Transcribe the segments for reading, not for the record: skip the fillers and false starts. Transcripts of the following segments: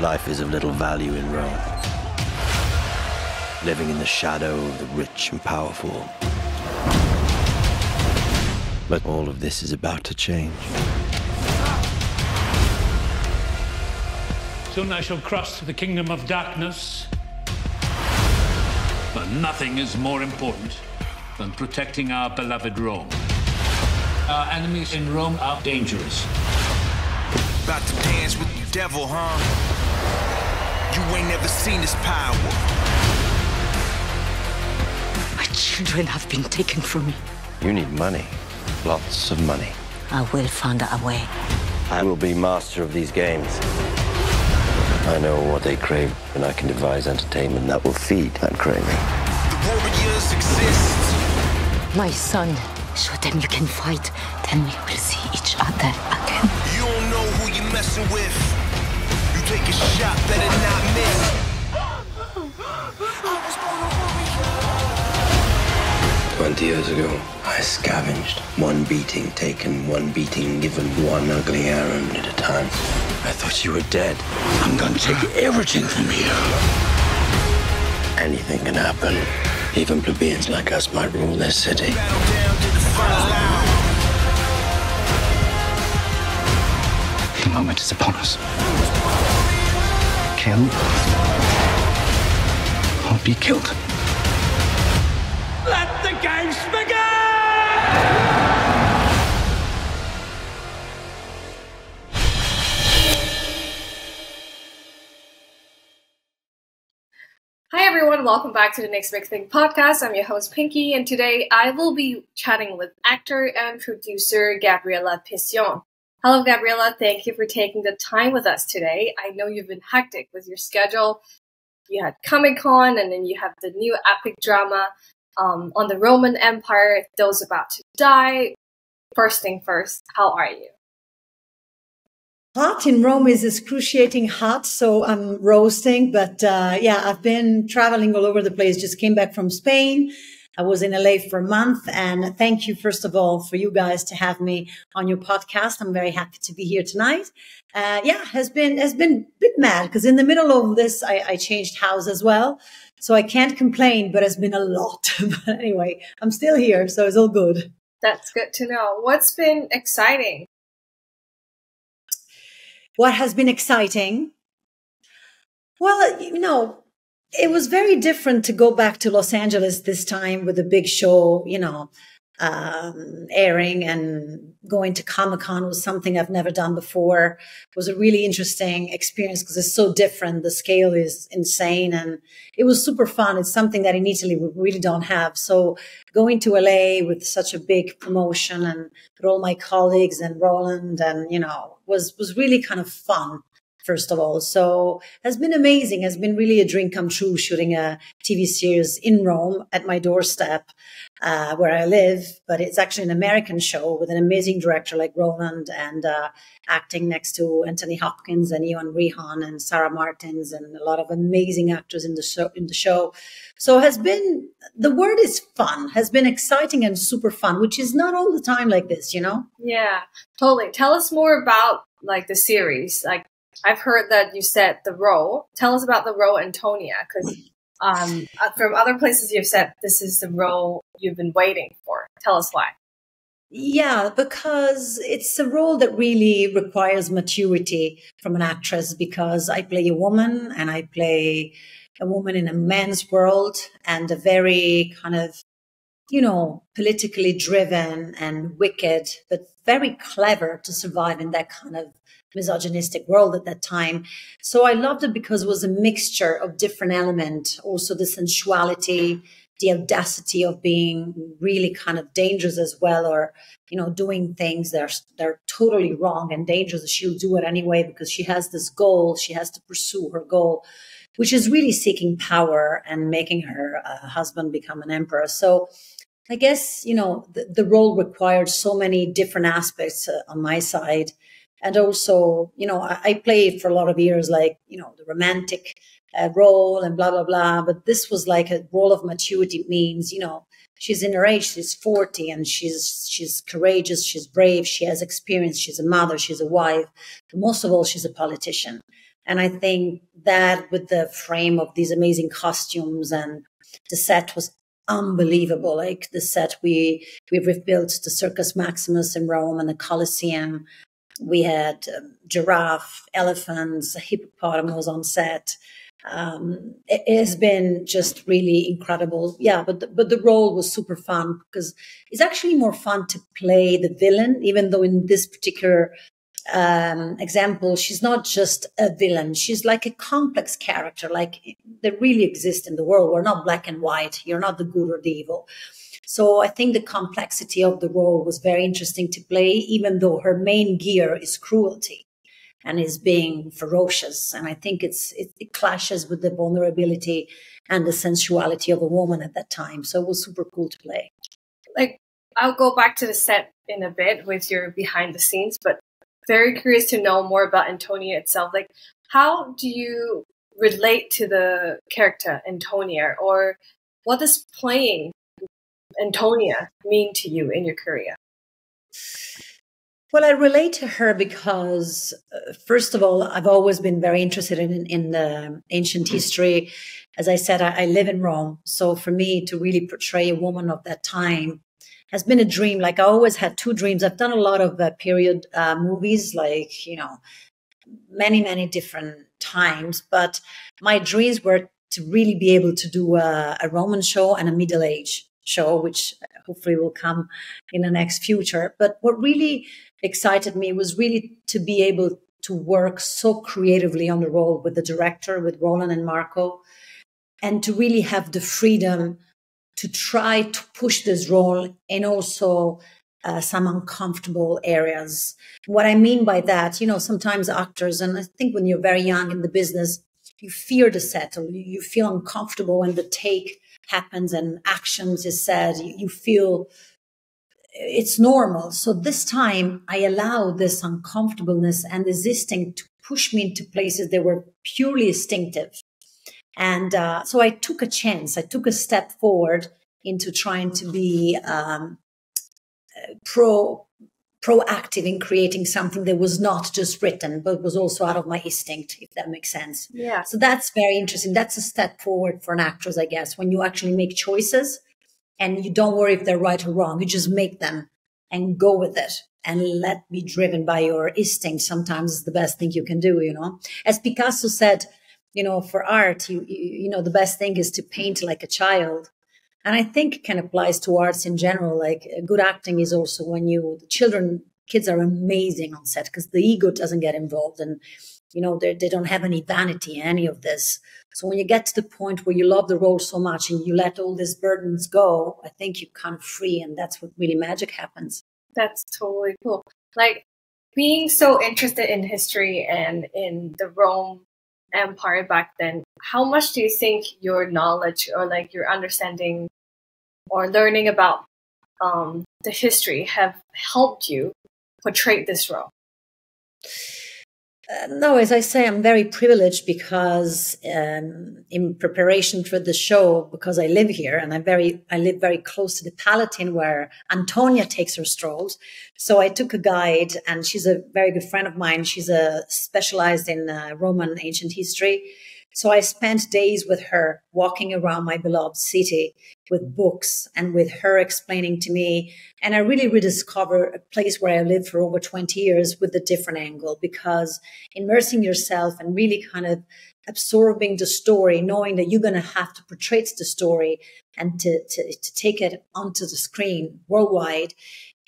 Life is of little value in Rome, living in the shadow of the rich and powerful. But all of this is about to change. Soon I shall cross the kingdom of darkness. But nothing is more important than protecting our beloved Rome. Our enemies in Rome are dangerous. About to dance with the devil, huh? You ain't never seen this power. My children have been taken from me. You need money. Lots of money. I will find a way. I will be master of these games. I know what they crave, and I can devise entertainment that will feed that craving. The warriors exist. My son, show them you can fight. Then we will see each other again. You don't know who you're messing with. You take a shot, better not miss. 20 years ago, I scavenged. One beating taken, one beating given, one ugly errand at a time. I thought you were dead. I'm gonna take everything from you. Anything can happen. Even plebeians like us might rule this city. Battle down to the final hour. The moment is upon us. Kill or be killed. Let the games begin! Hi everyone, welcome back to the Next Big Thing podcast. I'm your host Pinky, and today I will be chatting with actor and producer Gabriella Pession. Hello Gabriella, thank you for taking the time with us today. I know you've been hectic with your schedule. You had Comic-Con, and then you have the new epic drama on the Roman Empire, Those About to Die. First thing first, how are you? Hot in Rome is excruciating hot, so I'm roasting. But yeah, I've been traveling all over the place. Just came back from Spain. I was in LA for a month, and thank you, first of all, for you guys to have me on your podcast. I'm very happy to be here tonight. Yeah, has been a bit mad because in the middle of this, I changed house as well. So I can't complain, but it's been a lot. But anyway, I'm still here, so it's all good. That's good to know. What's been exciting? What has been exciting? Well, you know, it was very different to go back to Los Angeles this time with a big show, you know, airing, and going to Comic-Con was something I've never done before. It was a really interesting experience because it's so different. The scale is insane, and it was super fun. It's something that in Italy we really don't have. So going to LA with such a big promotion and with all my colleagues and Roland, and, you know, was really kind of fun. First of all, so has been amazing. Has been really a dream come true, shooting a TV series in Rome at my doorstep, where I live. But it's actually an American show with an amazing director like Roland, and acting next to Anthony Hopkins and Ewan Rehan and Sarah Martins and a lot of amazing actors in the show. So has been, the word is fun, has been exciting and super fun, which is not all the time like this, you know? Yeah, totally. Tell us more about like the series. Like, I've heard that you said the role. Tell us about the role, Antonia, because from other places you've said this is the role you've been waiting for. Tell us why. Yeah, because it's a role that really requires maturity from an actress, because I play a woman, and I play a woman in a man's world, and a very kind of, you know, politically driven and wicked, but very clever to survive in that kind of misogynistic world at that time. So I loved it because it was a mixture of different elements, also the sensuality, the audacity of being really kind of dangerous as well, or, you know, doing things that are totally wrong and dangerous. She'll do it anyway because she has this goal. She has to pursue her goal, which is really seeking power and making her husband become an emperor. So I guess, you know, the role required so many different aspects on my side. And also, you know, I played for a lot of years, like, you know, the romantic role and blah, blah, blah. But this was like a role of maturity. It means, you know, she's in her age, she's 40, and she's courageous, she's brave, she has experience, she's a mother, she's a wife. But most of all, she's a politician. And I think that with the frame of these amazing costumes, and the set was unbelievable. Like the set, we rebuilt the Circus Maximus in Rome and the Colosseum. We had giraffe, elephants, hippopotamus on set. It has been just really incredible. Yeah, but the role was super fun because it's actually more fun to play the villain, even though in this particular example, she's not just a villain. She's like a complex character, like that really exists in the world. We're not black and white. You're not the good or the evil. So I think the complexity of the role was very interesting to play, even though her main gear is cruelty and is being ferocious. And I think it clashes with the vulnerability and the sensuality of a woman at that time. So it was super cool to play. Like, I'll go back to the set in a bit with your behind the scenes, but very curious to know more about Antonia itself. Like, how do you relate to the character Antonia, or what does playing Antonia mean to you in your career? Well, I relate to her because, first of all, I've always been very interested in the ancient history. As I said, I live in Rome. So for me to really portray a woman of that time has been a dream. Like I always had two dreams. I've done a lot of period movies, like, many, many different times. But my dreams were to really be able to do a Roman show and a Middle Age show, which hopefully will come in the next future. But what really excited me was really to be able to work so creatively on the role with the director, with Roland and Marco, and to really have the freedom to try to push this role in also some uncomfortable areas. What I mean by that, sometimes actors, and I think when you're very young in the business, you fear the set, or you feel uncomfortable when the take happens and actions is said. You feel it's normal. So this time I allowed this uncomfortableness and this instinct to push me into places that were purely instinctive. And so I took a chance. I took a step forward into trying to be proactive in creating something that was not just written, but was also out of my instinct, if that makes sense. Yeah. So that's very interesting. That's a step forward for an actress, I guess, when you actually make choices and you don't worry if they're right or wrong. You just make them and go with it and let be driven by your instinct. Sometimes it's the best thing you can do, As Picasso said, for art, you know, the best thing is to paint like a child. And I think it kind of applies to arts in general. Like good acting is also when kids are amazing on set because the ego doesn't get involved and, they don't have any vanity, any of this. So when you get to the point where you love the role so much and you let all these burdens go, I think you're kind of free, and that's what really magic happens. That's totally cool. Like being so interested in history and in the Rome Empire back then, how much do you think your knowledge or like your understanding or learning about the history have helped you portray this role? No, as I say, I'm very privileged because in preparation for the show, because I live here and I live very close to the Palatine where Antonia takes her strolls. So I took a guide, and she's a very good friend of mine. She's specialized in Roman ancient history. So I spent days with her walking around my beloved city with books and with her explaining to me. And I really rediscovered a place where I lived for over 20 years with a different angle, because immersing yourself and really kind of absorbing the story, knowing that you're going to have to portray the story and to take it onto the screen worldwide,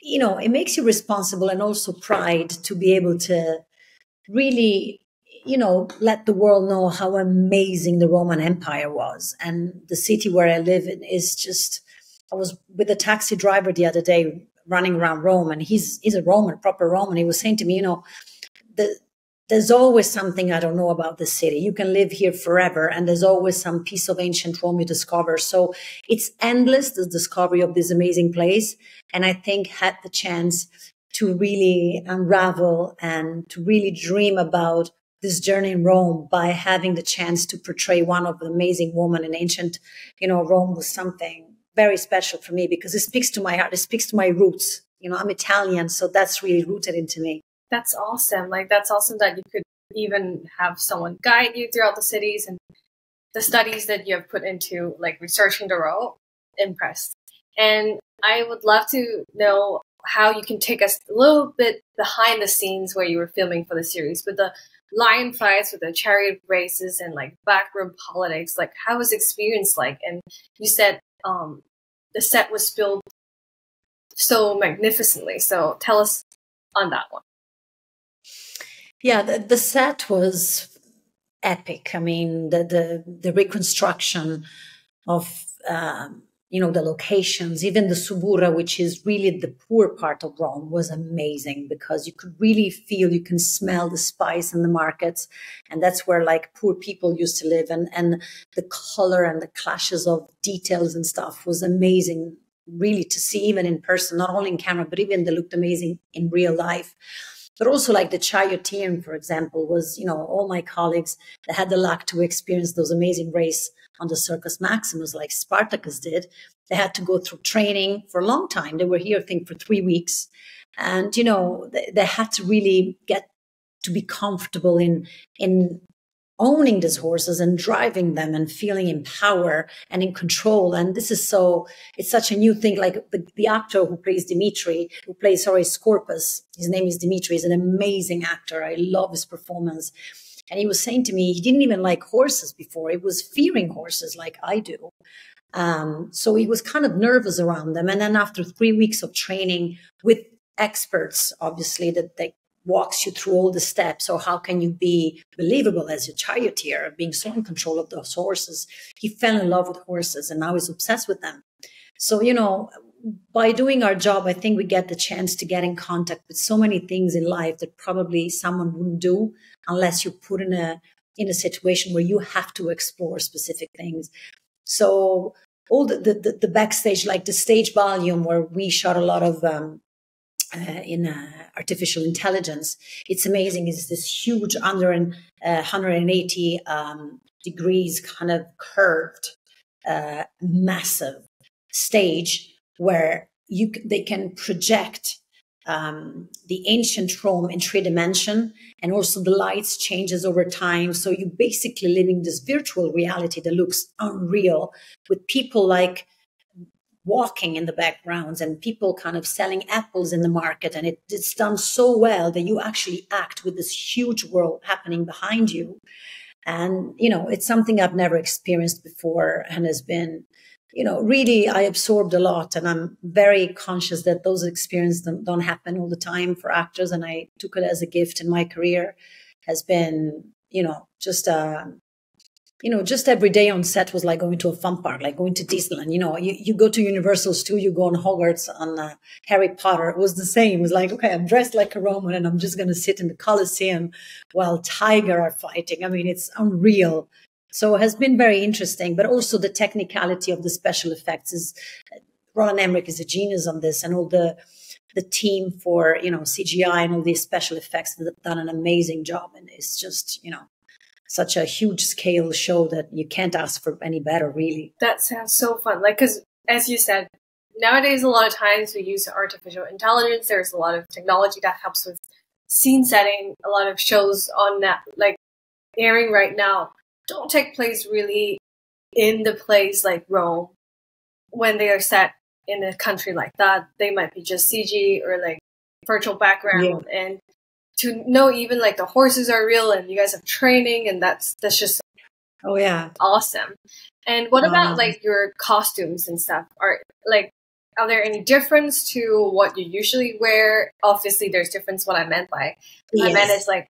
it makes you responsible and also pride to be able to really let the world know how amazing the Roman Empire was. And the city where I live in is just, I was with a taxi driver the other day running around Rome, and he's a Roman, proper Roman. He was saying to me, there's always something I don't know about the city. You can live here forever, and there's always some piece of ancient Rome you discover. So it's endless, the discovery of this amazing place. And I think had the chance to really unravel and to really dream about this journey in Rome by having the chance to portray one of the amazing women in ancient, Rome was something very special for me because it speaks to my heart. It speaks to my roots. I'm Italian, so that's really rooted into me. That's awesome. Like, that's awesome that you could even have someone guide you throughout the cities, and the studies that you have put into like researching the role. Impressed. And I would love to know how you can take us a little bit behind the scenes where you were filming for the series, with the lion fights, with the chariot races, and like backroom politics. Like, how was the experience like? And you said the set was built so magnificently. So tell us on that one. Yeah, the set was epic. I mean, the reconstruction of the locations, even the Subura, which is really the poor part of Rome, was amazing, because you could really feel, you can smell the spice in the markets, and that's where like poor people used to live, and the color and the clashes of details and stuff was amazing, really, to see even in person, not only in camera, but even they looked amazing in real life. But also like the charioteering, for example, was, all my colleagues that had the luck to experience those amazing race on the Circus Maximus, like Spartacus did. They had to go through training for a long time. They were here, I think, for 3 weeks. And, they had to really get to be comfortable in owning these horses and driving them and feeling in power and in control. And this is it's such a new thing. Like the actor who plays Scorpus, his name is Dimitri, is an amazing actor. I love his performance. And he was saying to me, he didn't even like horses before. He was fearing horses like I do. So he was kind of nervous around them. And then after 3 weeks of training with experts, obviously, that they walks you through all the steps. Or how can you be believable as a charioteer, being so in control of those horses? He fell in love with horses and now he's obsessed with them. So, by doing our job, I think we get the chance to get in contact with so many things in life that probably someone wouldn't do unless you're put in a situation where you have to explore specific things. So all the backstage, like the stage volume where we shot a lot of artificial intelligence. It's amazing. It's this huge 180 degrees kind of curved, massive stage where they can project the ancient Rome in 3 dimensions, and also the lights changes over time. So you're basically living this virtual reality that looks unreal, with people like walking in the backgrounds and people kind of selling apples in the market. And it's done so well that you actually act with this huge world happening behind you. And, it's something I've never experienced before, and has been, really, I absorbed a lot. And I'm very conscious that those experiences don't happen all the time for actors. And I took it as a gift in my career. Has been, just every day on set was like going to a fun park, like going to Disneyland. You go to Universal's too, you go on Hogwarts, on Harry Potter. It was the same. It was like, okay, I'm dressed like a Roman and I'm just going to sit in the Colosseum while tiger are fighting. I mean, it's unreal. So it has been very interesting, but also the technicality of the special effects is, Roland Emmerich is a genius on this, and all the team for, CGI and all these special effects have done an amazing job. And it's just, such a huge scale show that you can't ask for any better, really. That sounds so fun. Like, because as you said, nowadays, a lot of times we use artificial intelligence. There's a lot of technology that helps with scene setting. A lot of shows on that, like airing right now, don't take place really in the place like Rome. When they are set in a country like that, they might be just CG or like virtual background. Yeah. And to know even like the horses are real and you guys have training, and that's just awesome. And what about like your costumes and stuff? Are there any difference to what you usually wear? Obviously there's difference. What I meant is like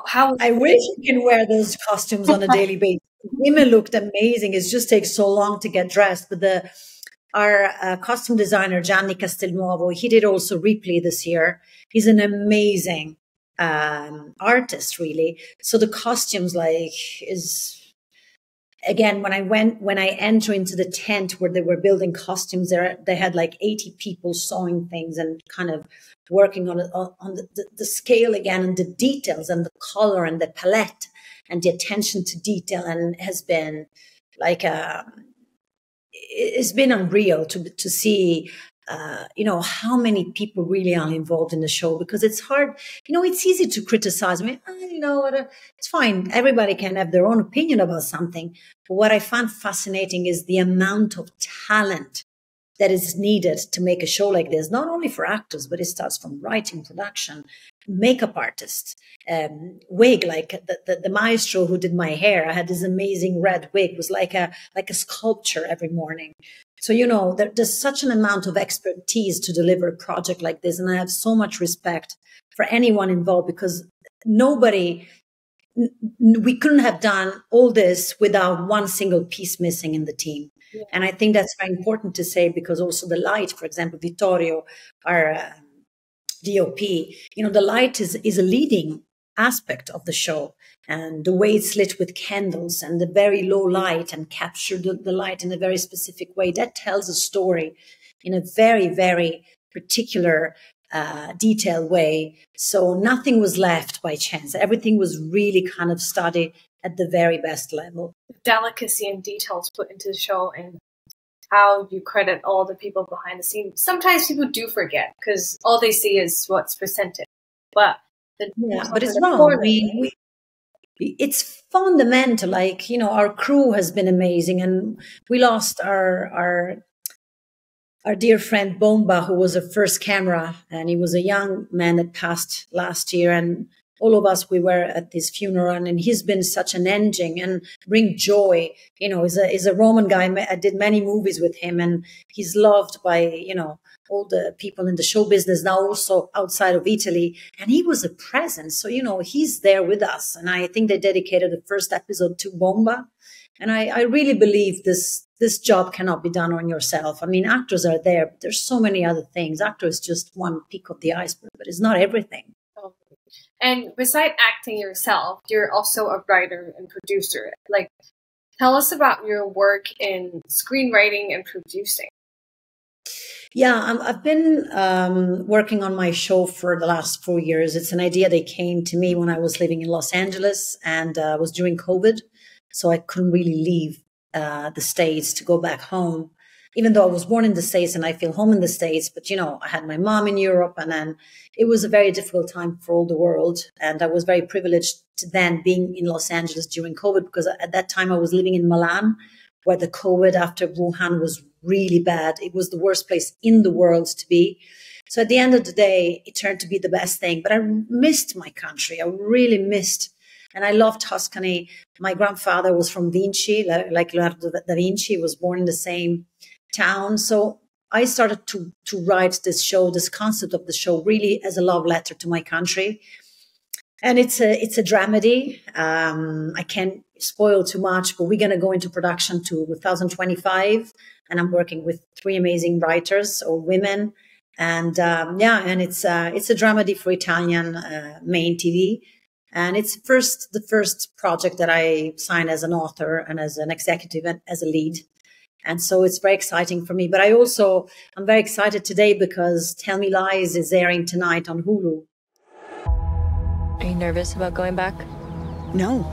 how I wish you can wear those costumes on a daily basis. Women looked amazing. It just takes so long to get dressed. But our costume designer, Gianni Castelnuovo, he did also Ripley this year. He's an amazing artist, really. So the costumes, again, when I enter into the tent where they were building costumes, they had like 80 people sewing things and kind of working on the scale again, and the details and the color and the palette and the attention to detail, and has been like it's been unreal to see how many people really are involved in the show, because it's hard. It's easy to criticize. I mean, it's fine. Everybody can have their own opinion about something. But what I find fascinating is the amount of talent that is needed to make a show like this, not only for actors, but it starts from writing, production, makeup artists, wig, like the maestro who did my hair. I had this amazing red wig. It was like a sculpture every morning. So, there's such an amount of expertise to deliver a project like this. And I have so much respect for anyone involved, because we couldn't have done all this without one single piece missing in the team. Yeah. And I think that's very important to say, because also the light, for example, Vittorio, our DOP, the light is a leading aspect of the show, and the way it's lit with candles and the very low light and capture the light in a very specific way, that tells a story in a very, very particular detailed way. So nothing was left by chance. Everything was really kind of studied at the very best level. Delicacy and details put into the show, and how you credit all the people behind the scenes. Sometimes people do forget, because all they see is what's presented. But it's wrong. It's fundamental. Like, our crew has been amazing, and we lost our dear friend Bomba, who was a first camera, and he was a young man that passed last year. And all of us, we were at his funeral, and he's been such an engine and bring joy. He's a Roman guy. I did many movies with him, and he's loved by, all the people in the show business, now also outside of Italy. And he was a presence. So, he's there with us. And I think they dedicated the first episode to Bomba. And I really believe this job cannot be done on yourself. I mean, actors are there, but there's so many other things. Actor is just one peak of the iceberg, but it's not everything. And beside acting yourself, you're also a writer and producer. Like, tell us about your work in screenwriting and producing. Yeah, I've been working on my show for the last 4 years. It's an idea that came to me when I was living in Los Angeles, and it was during COVID. So I couldn't really leave the States to go back home, even though I was born in the States and I feel home in the States. But, I had my mom in Europe, and then it was a very difficult time for all the world. And I was very privileged to then being in Los Angeles during COVID, because at that time I was living in Milan, where the COVID after Wuhan was really bad. It was the worst place in the world to be. So at the end of the day, it turned to be the best thing. But I missed my country. I really missed. And I love Tuscany. My grandfather was from Vinci, like Leonardo da Vinci, was born in the same town. So I started to write this show, this concept of the show, really as a love letter to my country. And it's a dramedy. I can't spoil too much, but we're going to go into production to 2025. And I'm working with 3 amazing writers, or women. And and it's a dramedy for Italian main TV. And it's the first project that I signed as an author and as an executive and as a lead. And so it's very exciting for me. But I'm very excited today because Tell Me Lies is airing tonight on Hulu. Are you nervous about going back? No.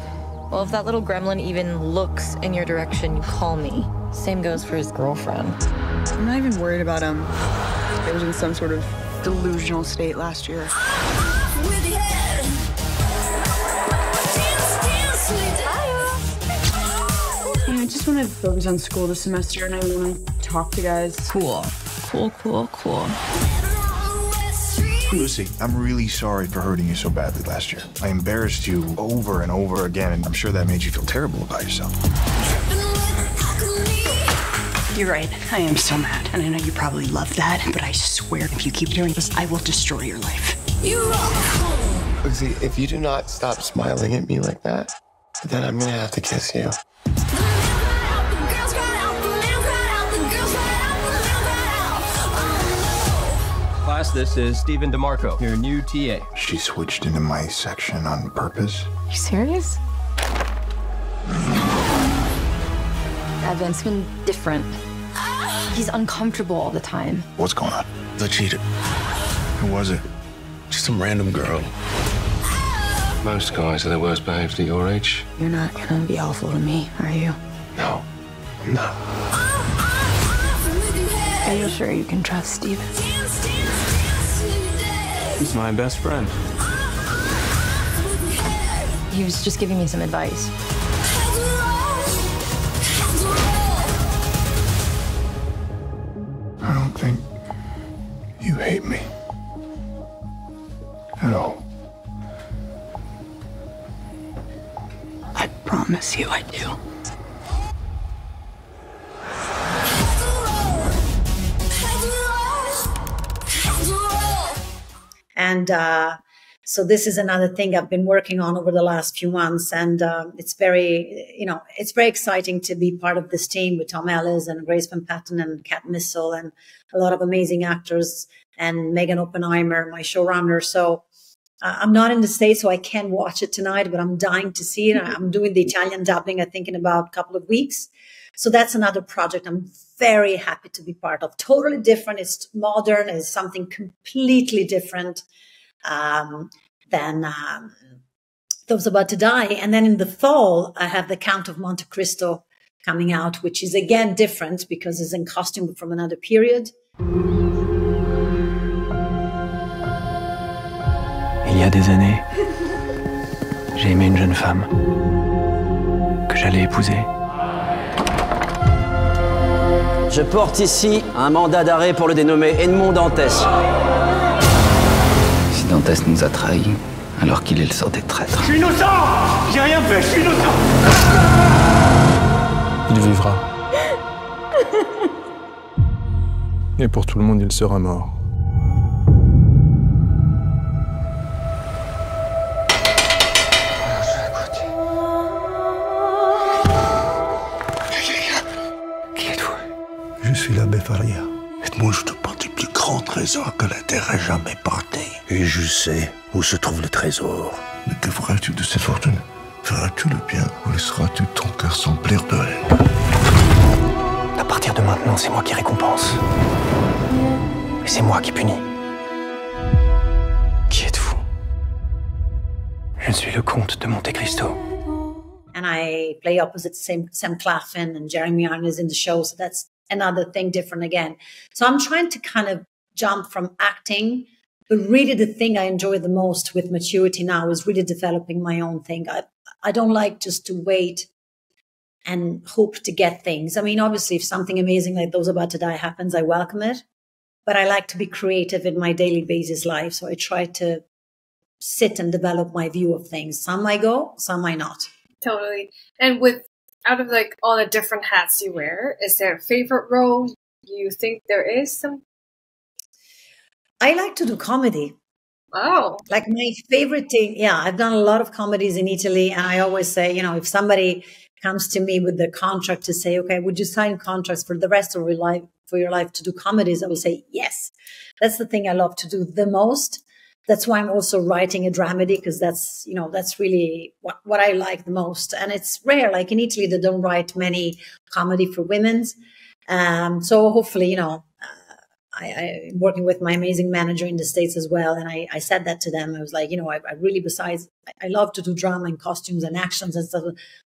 Well, if that little gremlin even looks in your direction, you call me. Same goes for his girlfriend. I'm not even worried about him. I was in some sort of delusional state last year. I just want to focus on school this semester, and I want to talk to guys. Cool. Lucy, I'm really sorry for hurting you so badly last year. I embarrassed you over and over again, and I'm sure that made you feel terrible about yourself. You're right. I am so mad, and I know you probably love that, but I swear if you keep doing this, I will destroy your life. Lucy, if you do not stop smiling at me like that, then I'm gonna have to kiss you. Class, this is Stephen DeMarco, your new TA. She switched into my section on purpose. You serious? Evan's been different. He's uncomfortable all the time. What's going on? I cheated. Who was it? Just some random girl. Most guys are the worst behaved at your age. You're not gonna be awful to me, are you? No, I'm not. Are you sure you can trust Steve? He's my best friend. He was just giving me some advice. I don't think you hate me at all. I promise you I do. And so this is another thing I've been working on over the last few months. And it's very, it's very exciting to be part of this team with Tom Ellis and Grace Van Patten and Kat Missel and a lot of amazing actors and Megan Oppenheimer, my showrunner. So I'm not in the States, so I can't watch it tonight, but I'm dying to see it. I'm doing the Italian dubbing, I think, in about a couple of weeks. So that's another project I'm very happy to be part of. Totally different. It's modern. It's something completely different than Those About to Die. And then in the fall, I have The Count of Monte Cristo coming out, which is again different because it's in costume from another period. Il y a des années, j'ai aimé une jeune femme que j'allais épouser. Je porte ici un mandat d'arrêt pour le dénommé Edmond Dantès. Si Dantès nous a trahis, alors qu'il est le sort des traîtres. Je suis innocent! J'ai rien fait, je suis innocent! Il vivra. Et pour tout le monde, il sera mort. Je suis l'abbé Faria. Et moi, je te porte le plus grand trésor que la terre ait jamais porté. Et je sais où se trouve le trésor. Mais que feras-tu de cette fortune? Feras-tu le bien ou laisseras-tu ton cœur s'emplir de haine? À partir de maintenant, c'est moi qui récompense. Et c'est moi qui punis. Qui êtes-vous? Je suis le comte de Monte Cristo. And I play opposite Sam Claflin and Jeremy Irons in the show, so that's another thing different again. So I'm trying to kind of jump from acting, but really the thing I enjoy the most with maturity now is really developing my own thing. I don't like just to wait and hope to get things. I mean, obviously, if something amazing like Those About to Die happens, I welcome it. But I like to be creative in my daily basis life. So I try to sit and develop my view of things. Some I go, some I not. Totally. And out of like all the different hats you wear, is there a favorite role? Do you think there is some? I like to do comedy. Oh. Like my favorite thing. Yeah, I've done a lot of comedies in Italy. And I always say, if somebody comes to me with the contract to say, okay, would you sign contracts for the rest of your life to do comedies? I will say, yes. That's the thing I love to do the most. That's why I'm also writing a dramedy, because that's really what I like the most. And it's rare. Like in Italy, they don't write many comedy for women's. So hopefully, I'm working with my amazing manager in the States as well. And I said that to them. I was like, I really, besides, I love to do drama and costumes and actions and stuff,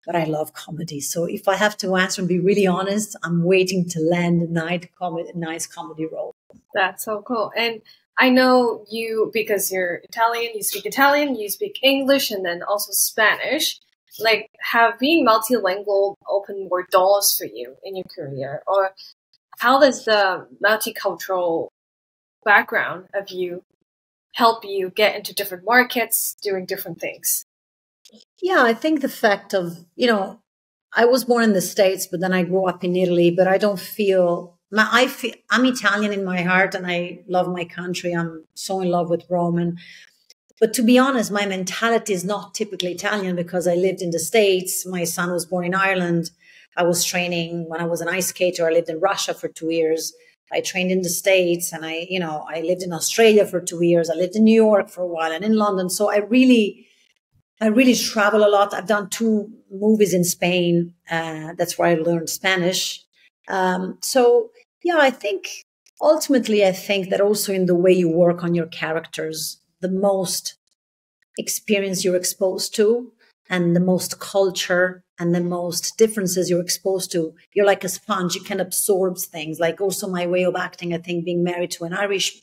but I love comedy. So if I have to answer and be really honest, I'm waiting to land a nice comedy role. That's so cool. And I know you, because you're Italian, you speak English, and then also Spanish. Like, have being multilingual opened more doors for you in your career? Or how does the multicultural background of you help you get into different markets, doing different things? Yeah, I think the fact of, I was born in the States, but then I grew up in Italy, but I don't feel... I'm Italian in my heart and I love my country. I'm so in love with Rome. But to be honest, my mentality is not typically Italian because I lived in the States. My son was born in Ireland. I was training when I was an ice skater. I lived in Russia for 2 years. I trained in the States and I lived in Australia for 2 years. I lived in New York for a while and in London. So I really travel a lot. I've done 2 movies in Spain. That's where I learned Spanish. Yeah, I think ultimately, that also in the way you work on your characters, the most experience you're exposed to, and the most culture and the most differences you're exposed to. You're like a sponge. You can absorb things. Like also my way of acting, I think being married to an Irish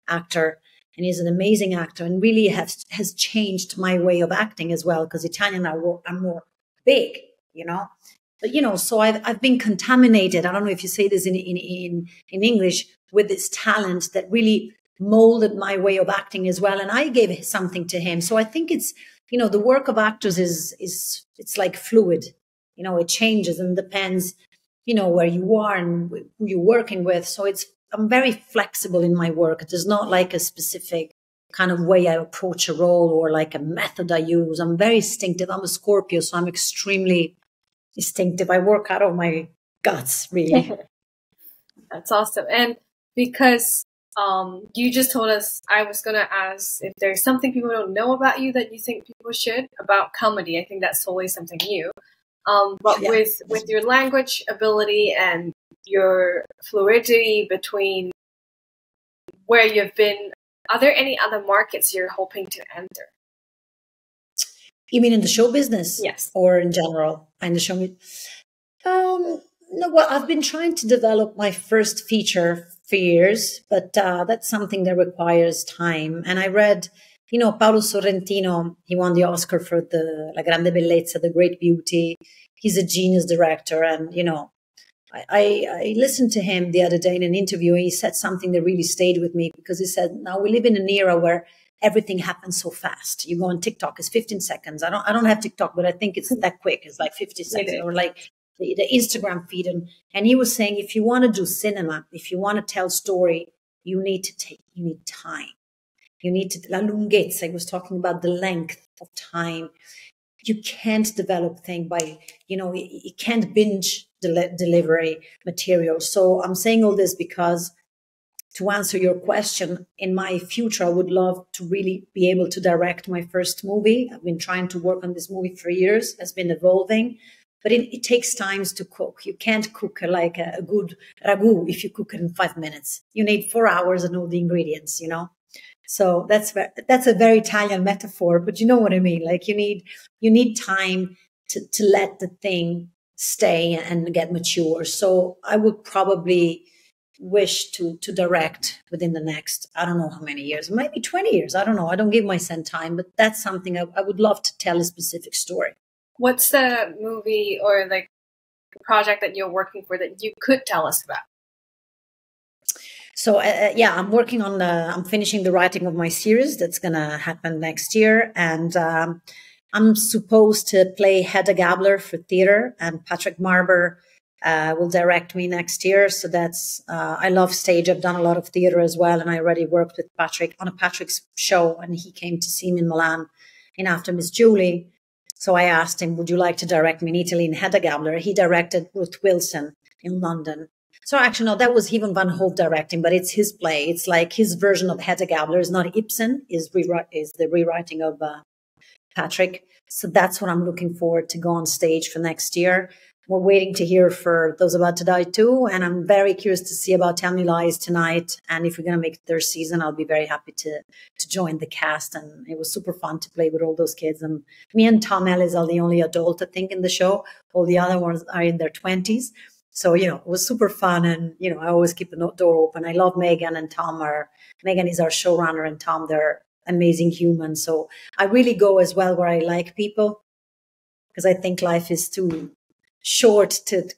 actor, and he's an amazing actor, and really has changed my way of acting as well, because Italian are more big, you know. But, you know, so I've been contaminated. I don't know if you say this in English, with this talent that really molded my way of acting as well. And I gave something to him. So I think it's, you know, the work of actors is it's like fluid, you know, it changes and depends, you know, where you are and who you're working with. So I'm very flexible in my work. There's not like a specific kind of way I approach a role or like a method I use. I'm very instinctive. I'm a Scorpio, so I'm extremely instinctive. I work out of my guts, really. That's awesome. And because you just told us, I was going to ask if there's something people don't know about you that you think people should about comedy. I think that's always something new. But with your language ability and your fluidity between where you've been, are there any other markets you're hoping to enter? You mean in the show business? Yes. Or in general? In the show no, well, I've been trying to develop my first feature for years, but that's something that requires time. And I read, you know, Paolo Sorrentino, he won the Oscar for the La Grande Bellezza, The Great Beauty. He's a genius director. And, you know, I listened to him the other day in an interview, and he said something that really stayed with me, because he said, now we live in an era where everything happens so fast. You go on TikTok, it's 15 seconds. I don't have TikTok, but I think it's that quick. It's like 50 seconds or like the Instagram feed. And he was saying, if you want to do cinema, if you want to tell story, you need time. You need to, la lunghezza. He was talking about the length of time. You can't develop thing by, you know, you can't binge delivery material. So I'm saying all this because, to answer your question, in my future, I would love to really be able to direct my first movie. I've been trying to work on this movie for years. It's been evolving, but it takes time to cook. You can't cook like a good ragu if you cook it in 5 minutes. You need 4 hours and all the ingredients, you know? So that's a very Italian metaphor, but you know what I mean? Like you need time to let the thing stay and get mature. So I would probably wish to direct within the next, I don't know how many years, maybe 20 years. I don't know. I don't give myself time, but that's something I would love to tell a specific story. What's the movie or like project that you're working for that you could tell us about? So, I'm working on I'm finishing the writing of my series. That's going to happen next year. And I'm supposed to play Hedda Gabler for theater, and Patrick Marber will direct me next year. So that's, I love stage. I've done a lot of theater as well. And I already worked with Patrick on a Patrick's show, and he came to see me in Milan in After Miss Julie. So I asked him, would you like to direct me in Italy in Hedda Gabler? He directed Ruth Wilson in London. So actually, no, that was Ivan van Hove directing, but it's his play. It's like his version of Hedda Gabler. It's not Ibsen, is the rewriting of Patrick. So that's what I'm looking forward to go on stage for next year. We're waiting to hear for Those About to Die too. And I'm very curious to see about Tell Me Lies tonight. And if we're going to make the third season, I'll be very happy to join the cast. And it was super fun to play with all those kids. And me and Tom Ellis are the only adult, I think, in the show. All the other ones are in their 20s. So, you know, it was super fun. And, you know, I always keep the door open. I love Megan and Tom. Megan is our showrunner, and Tom, they're amazing humans. So I really go as well where I like people, because I think life is too short to,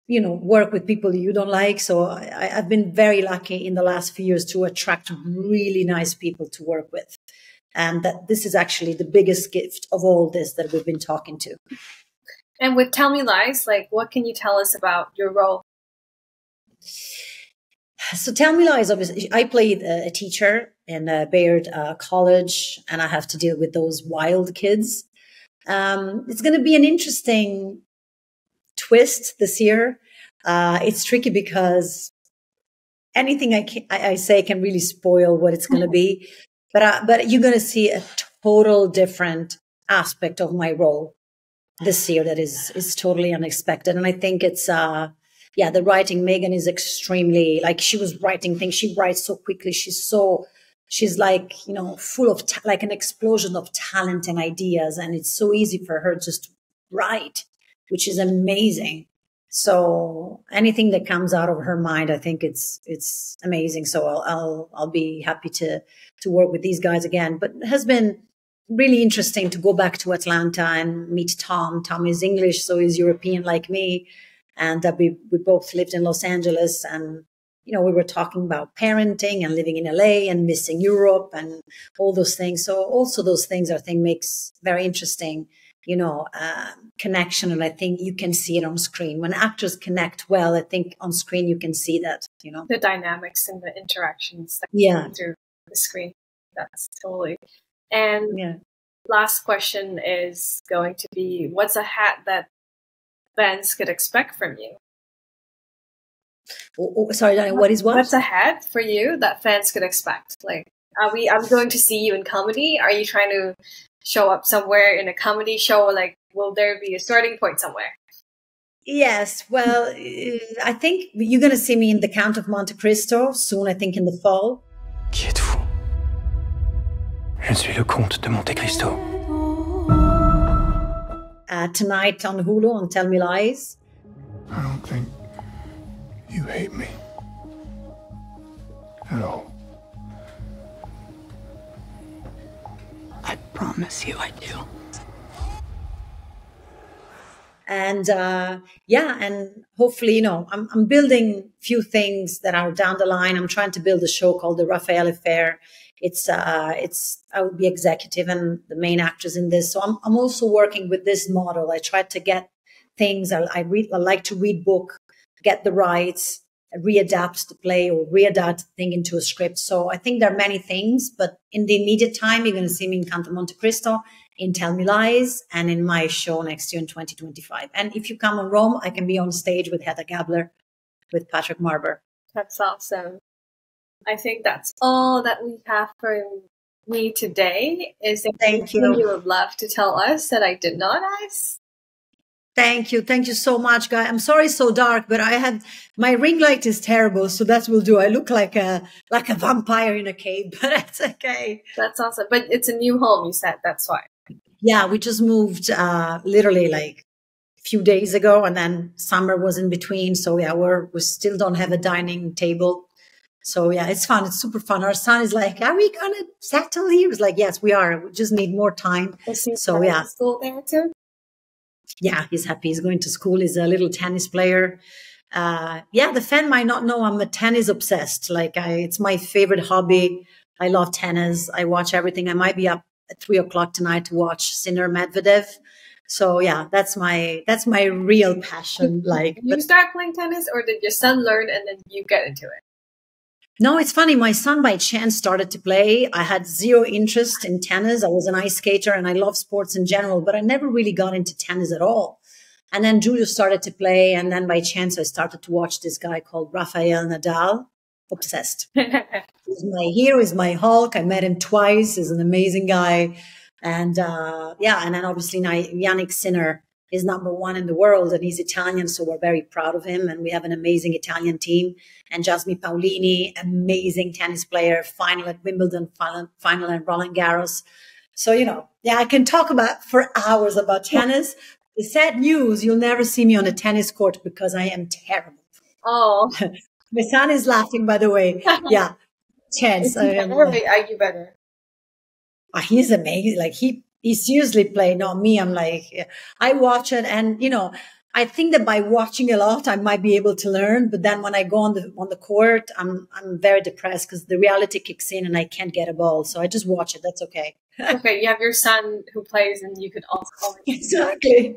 you know, work with people you don't like. So I've been very lucky in the last few years to attract really nice people to work with. And that this is actually the biggest gift of all this that we've been talking to. And with Tell Me Lies, like, what can you tell us about your role? So Tell Me Lies, obviously, I played a teacher in Bayard College, and I have to deal with those wild kids. It's going to be an interesting twist this year. It's tricky because anything I say can really spoil what it's going to be. But you're going to see a total different aspect of my role this year that is totally unexpected. And I think it's, the writing, Megan is extremely, like, she was writing things. She writes so quickly. She's so she's like, full of like an explosion of talent and ideas. And it's so easy for her just to write, which is amazing. So anything that comes out of her mind, I think it's amazing. So I'll be happy to work with these guys again. But it has been really interesting to go back to Atlanta and meet Tom. Tom is English, so he's European like me. And we both lived in Los Angeles, and we were talking about parenting and living in LA and missing Europe and all those things. So also those things I think makes very interesting, connection. And I think you can see it on screen. When actors connect well, I think on screen you can see that, The dynamics and the interactions that come through the screen. That's totally. And last question is going to be, what's a hat that fans could expect from you? Sorry, Danny, what is what? What's a hat for you that fans could expect? Like, I'm going to see you in comedy. Are you trying to show up somewhere in a comedy show? Like, will there be a starting point somewhere? Yes. Well, I think you're going to see me in The Count of Monte Cristo soon, I think in the fall. Qui êtes-vous? Je suis le comte de Monte Cristo. Tonight on Hulu on Tell Me Lies. I don't think you hate me at all. I promise you I do. And and hopefully, I'm building a few things that are down the line. I'm trying to build a show called The Raphael Affair. I would be executive and the main actors in this. So I'm also working with this model. I try to get things. I like to read book, get the rights, readapt the play or readapt the thing into a script. So I think there are many things, but in the immediate time, you're going to see me in Count of Monte Cristo, in Tell Me Lies, and in my show next year in 2025. And if you come in Rome, I can be on stage with Hedda Gabler, with Patrick Marber. That's awesome. I think that's all that we have for me today. Is there anything you would love to tell us that I did not ask? Thank you. Thank you so much, Guy. I'm sorry it's so dark, but my ring light is terrible, so that will do. I look like a vampire in a cave, but that's okay. That's awesome. But it's a new home, you said. That's why. Yeah, we just moved literally like a few days ago, and then summer was in between. So yeah, we still don't have a dining table. So yeah, it's fun. It's super fun. Our son is like, "Are we gonna settle here?" It's like, "Yes, we are. We just need more time." So yeah, school there too. Yeah, he's happy. He's going to school. He's a little tennis player. The fan might not know I'm a tennis obsessed. It's my favorite hobby. I love tennis. I watch everything. I might be up at 3:00 tonight to watch Sinner Medvedev. So yeah, that's my real passion. Did you start playing tennis, or did your son learn and then you get into it? No, it's funny. My son by chance started to play. I had zero interest in tennis. I was an ice skater and I love sports in general, but I never really got into tennis at all. And then Julio started to play. And then by chance, I started to watch this guy called Rafael Nadal. Obsessed. He's my hero. He's my Hulk. I met him twice. He's an amazing guy. And and then obviously now Yannick Sinner is #1 in the world, and he's Italian, so we're very proud of him. And we have an amazing Italian team. And Jasmine Paolini, amazing tennis player, final at Wimbledon, final at Roland Garros. So, I can talk for hours about tennis. The sad news, you'll never see me on a tennis court because I am terrible. Oh. My son is laughing, by the way. Yeah. Chance. You better. He's amazing. He seriously played, not me. I'm like, I watch it and, I think that by watching a lot, I might be able to learn. But then when I go on the court, I'm very depressed because the reality kicks in and I can't get a ball. So I just watch it. That's okay. Okay. You have your son who plays and you could also. Exactly.